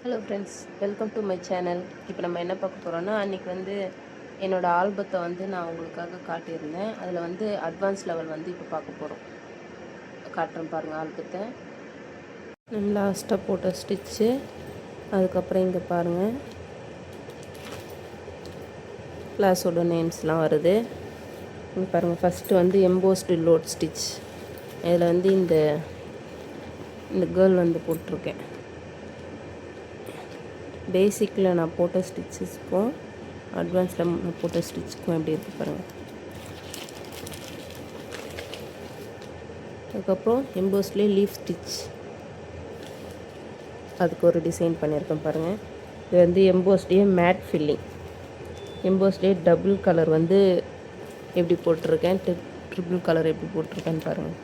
Hello friends, welcome to my channel. இப்போ நம்ம என்ன பார்க்க போகிறோன்னா, அன்றைக்கி வந்து என்னோடய ஆல்பத்தை வந்து நான் உங்களுக்காக காட்டியிருந்தேன். அதில் வந்து அட்வான்ஸ் லெவல் வந்து இப்போ பார்க்க போகிறோம். காட்டுறேன் பாருங்கள் ஆல்பத்தை. நம்ம லாஸ்ட்டாக போட்ட ஸ்டிச்சு, அதுக்கப்புறம் இங்கே பாருங்கள் கிளாஸோட நேம்ஸ்லாம் வருது. இங்கே பாருங்கள், ஃபஸ்ட்டு வந்து எம்போஸ்டு லோட் ஸ்டிச். இதில் வந்து இந்த கேர்ள் வந்து போட்டிருக்கேன். பேசிக்கில் நான் போட்ட ஸ்டிச்சஸ்க்கும் அட்வான்ஸில் நான் போட்ட ஸ்டிச்சுக்கும் எப்படி இருக்குது பாருங்கள். அதுக்கப்புறம் எம்போஸ்ட்லேயே லீஃப் ஸ்டிச், அதுக்கு ஒரு டிசைன் பண்ணியிருக்கேன் பாருங்கள். இது வந்து எம்போஸ்ட்லேயே மேட் ஃபில்லிங், எம்போஸ்ட்லேயே டபுள் கலர் வந்து எப்படி போட்டிருக்கேன், ட்ரிபிள் கலர் எப்படி போட்டிருக்கேன்னு பாருங்கள்.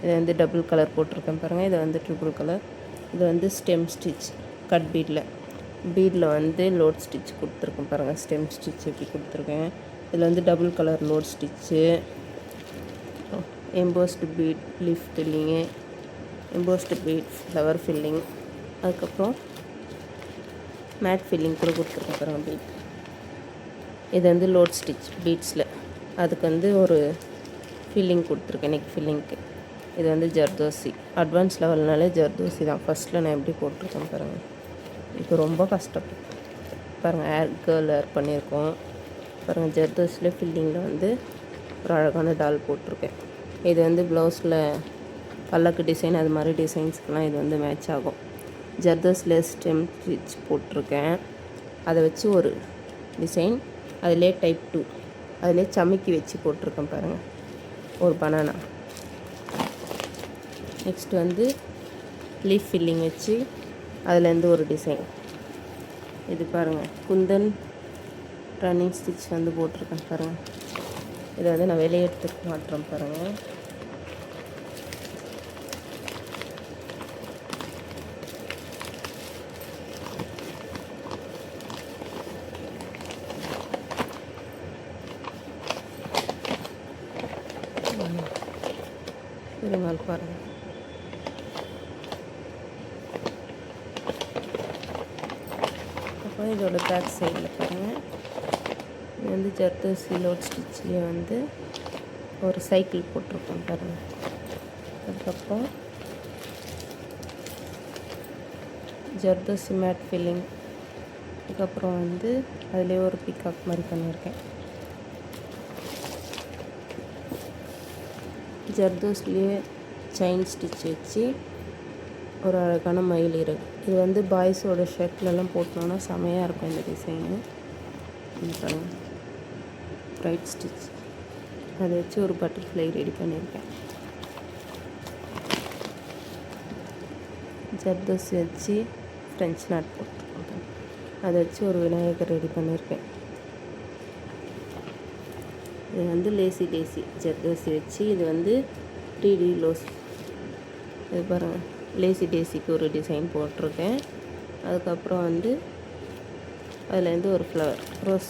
இதை வந்து டபுள் கலர் போட்டிருக்கேன் பாருங்கள். இதை வந்து ட்ரிபிள் கலர். இது வந்து ஸ்டெம் ஸ்டிச், கட் பீடில் வந்து லோட் ஸ்டிச் கொடுத்துருக்கேன் பாருங்கள். ஸ்டெம் ஸ்டிச் எப்படி கொடுத்துருக்கேன். இதில் வந்து double colour load stitch, embossed bead leaf filling, embossed bead flower filling, அதுக்கப்புறம் மேட் ஃபில்லிங் கூட கொடுத்துருக்கேன் பாருங்கள் பீட். இது வந்து லோட் ஸ்டிச் பீட்ஸில், அதுக்கு வந்து ஒரு ஃபில்லிங் கொடுத்துருக்கேன் நெக் ஃபில்லிங்க்கு. இது வந்து ஜர்தோசி, அட்வான்ஸ் லெவல்னாலே ஜர்தோசி தான். ஃபஸ்ட்டில் நான் எப்படி போட்டிருக்கேன் பாருங்கள். இப்போ ரொம்ப கஷ்டம் பாருங்கள். கேர்ள் ஏர் பண்ணியிருக்கோம் பாருங்கள். ஜர்தோஸில் ஃபில்லிங்கில் வந்து ஒரு அழகான டால் போட்டிருக்கேன். இது வந்து ப்ளவுஸில் பல்லக்கு டிசைன் அது மாதிரி டிசைன்ஸ்க்கெலாம் இது வந்து மேட்ச் ஆகும். ஜர்தோஸில் ஸ்டெம் ஸ்டிச் போட்டிருக்கேன். அதை வச்சு ஒரு டிசைன், அதிலே டைப் 2, அதிலே சமைக்கி வச்சு போட்டிருக்கேன் பாருங்கள், ஒரு பனானா. நெக்ஸ்ட் வந்து லீஃப் ஃபில்லிங் வச்சு அதுலேருந்து ஒரு டிசைன். இது பாருங்கள், குந்தன் ரன்னிங் ஸ்டிச் வந்து போட்டிருக்கேன் பாருங்கள். இதை வந்து நான் வெளியே எடுத்து மாட்டுறேன் பாருங்கள். இருமல் பாருங்கள். அப்புறம் இதோட பேக் சைடில் பாருங்கள், இது வந்து ஜர்தோசி லோட் ஸ்டிச்லேயே வந்து ஒரு சைக்கிள் போட்டிருக்கோம் பாருங்கள். அதுக்கப்புறம் ஜர்தோசி மேட் ஃபில்லிங், அதுக்கப்புறம் வந்து அதிலே ஒரு பீகாக் மாதிரி பண்ணியிருக்கேன். ஜர்தோஸ்லேயே செயின் ஸ்டிச் வச்சு ஒரு அழகான மயில் இருக்கு. இது வந்து பாய்ஸோட ஷர்ட்லலாம் போட்டோன்னா செமையாக இருக்கும் இந்த டிசைனு. பாருங்கள், ப்ரைட் ஸ்டிச், அதை வச்சு ஒரு பட்டர்ஃப்ளை ரெடி பண்ணியிருக்கேன். ஜர்தோசி வச்சு ஃப்ரெஞ்ச் நாட் போட்டிருக்கேன். அதை வச்சு ஒரு விநாயகர் ரெடி பண்ணியிருக்கேன். இது வந்து லேசி டேசி ஜர்தோசி வச்சு, இது வந்து 3D லோஸ். இது பாருங்கள், லேசி டேசிக்கு ஒரு டிசைன் போட்டிருக்கேன். அதுக்கப்புறம் வந்து அதுலேருந்து ஒரு ஃப்ளவர் ரோஸ்.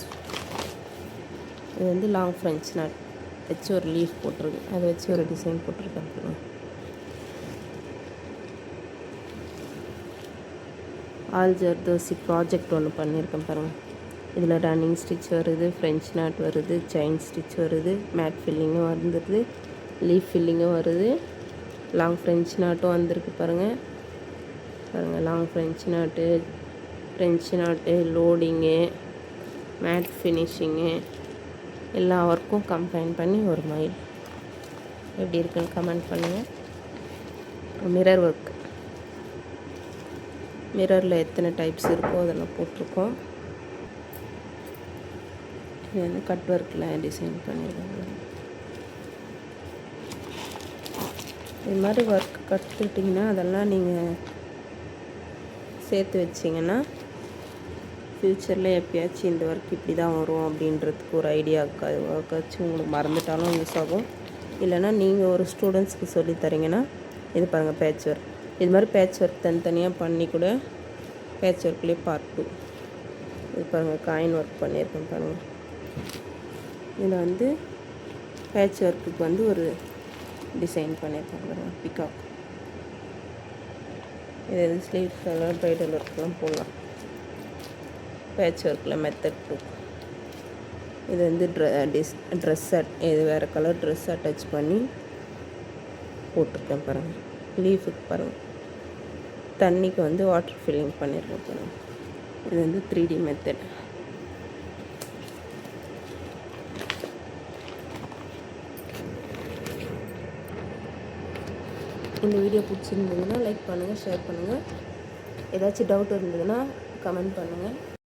இது வந்து லாங் ஃப்ரெஞ்ச் நாட் வச்சு ஒரு லீஃப் போட்டிருக்கு, அதை வச்சு ஒரு டிசைன் போட்டிருக்கேன். ஆல் ஜர்தோசி ப்ராஜெக்ட் ஒன்று பண்ணியிருக்கேன் பாருங்கள். இதில் ரன்னிங் ஸ்டிச் வருது, ஃப்ரெஞ்ச் நாட் வருது, செயின் ஸ்டிச் வருது, மேட் ஃபில்லிங்கும் வந்துடுது, லீஃப் ஃபில்லிங்கும் வருது, லாங் ஃப்ரெஞ்ச் நாட்டும் வந்திருக்கு பாருங்கள். Long French knot, loading, mat finishing, எல்லா ஒர்க்கும் கம்பைன் பண்ணி ஒரு மயில். எப்படி இருக்குன்னு கமெண்ட் பண்ணுங்கள். மிரர் ஒர்க், மிரரில் எத்தனை டைப்ஸ் இருக்கோ அதெல்லாம் போட்டிருக்கோம். இது வந்து கட் ஒர்க்கில் டிசைன் பண்ணியிருக்காங்க. இது மாதிரி ஒர்க் கற்றுக்கிட்டிங்கன்னா அதெல்லாம் நீங்கள் சேர்த்து வச்சிங்கன்னா ஃப்யூச்சரில் எப்பயாச்சும் இந்த ஒர்க் இப்படி தான் வரும் அப்படின்றதுக்கு ஒரு ஐடியா இருக்காது. ஒர்க்காச்சும் உங்களுக்கு மறந்துட்டாலும் யூஸ் ஆகும். இல்லைனா நீங்கள் ஒரு ஸ்டூடெண்ட்ஸ்க்கு சொல்லி தரீங்கன்னா, இது பாருங்கள் பேட்ச் ஒர்க். இது மாதிரி பேட்ச் ஒர்க் தனித்தனியாக பண்ணி கூட பேட்ச் ஒர்க்லேயே பார்ட் 2. இது பாருங்கள், காயின் ஒர்க் பண்ணியிருக்கேன் பாருங்கள். இதில் வந்து பேட்ச் ஒர்க்குக்கு வந்து ஒரு டிசைன் பண்ணியிருக்காங்க பீகாக். இது வந்து ஸ்லீவ்ஸ்லாம் ப்ரைடல் ஒர்க்லாம் போடலாம். பேட்ச் ஒர்க்கில் மெத்தட் 2. இது வந்து ட்ரெஸ் இது வேறு கலர் ட்ரெஸ் அட்டாச் பண்ணி போட்டிருக்கேன் பாருங்கள். லீஃபுக்கு பாருங்கள், தண்ணிக்கு வந்து வாட்டர் ஃபில்லிங் பண்ணியிருக்கேன் பாருங்கள். இது வந்து 3D மெத்தட். இந்த வீடியோ பிடிச்சிருந்ததுன்னா லைக் பண்ணுங்கள், ஷேர் பண்ணுங்கள். ஏதாச்சும் டவுட் இருந்ததுன்னா கமெண்ட் பண்ணுங்கள்.